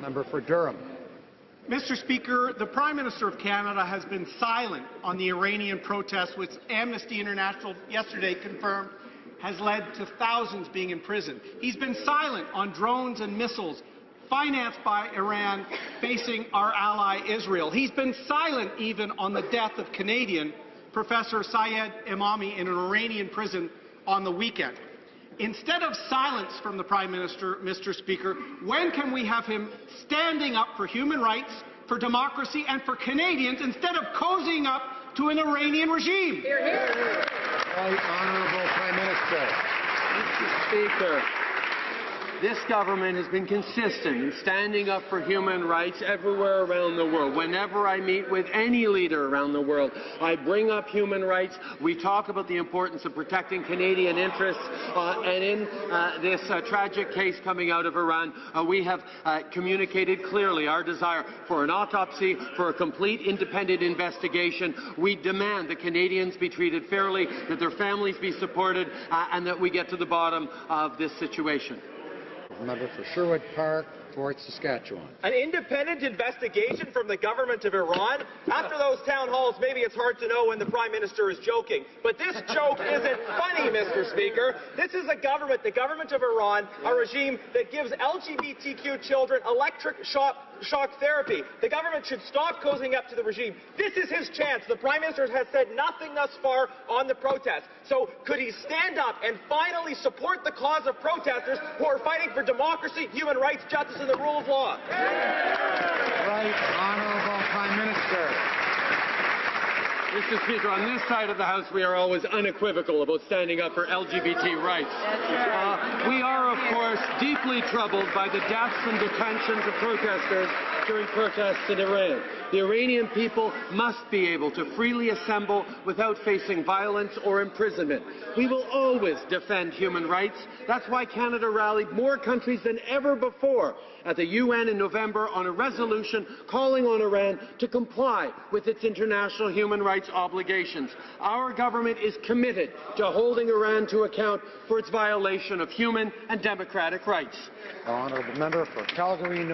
Member for Durham. Mr. Speaker, the Prime Minister of Canada has been silent on the Iranian protests, which Amnesty International yesterday confirmed has led to thousands being imprisoned. He's been silent on drones and missiles financed by Iran facing our ally Israel. He's been silent even on the death of Canadian Professor Syed Imami in an Iranian prison on the weekend. Instead of silence from the Prime Minister, Mr. Speaker, when can we have him standing up for human rights, for democracy, and for Canadians instead of cozying up to an Iranian regime? Hear, hear. Right, Honourable Prime Minister. Mr. Speaker, this government has been consistent in standing up for human rights everywhere around the world. Whenever I meet with any leader around the world, I bring up human rights. We talk about the importance of protecting Canadian interests. And in this tragic case coming out of Iran, we have communicated clearly our desire for an autopsy, for a complete independent investigation. We demand that Canadians be treated fairly, that their families be supported, and that we get to the bottom of this situation. Member for Sherwood Park, Fort Saskatchewan. An independent investigation from the government of Iran? After those town halls, maybe it's hard to know when the Prime Minister is joking. But this joke isn't funny, Mr. Speaker. This is a government, the government of Iran, a regime that gives LGBTQ children electric shock therapy. The government should stop cozying up to the regime. This is his chance. The Prime Minister has said nothing thus far on the protest. So could he stand up and finally support the cause of protesters who are fighting for democracy, human rights, justice, and the rule of law? Right, Honourable Prime Minister. Mr. Speaker, on this side of the House, we are always unequivocal about standing up for LGBT rights. We are, of course, deeply troubled by the deaths and detentions of protesters during protests in Iran. The Iranian people must be able to freely assemble without facing violence or imprisonment. We will always defend human rights. That's why Canada rallied more countries than ever before at the UN in November on a resolution calling on Iran to comply with its international human rights obligations. Our government is committed to holding Iran to account for its violation of human and democratic rights. Honourable Member for Calgary.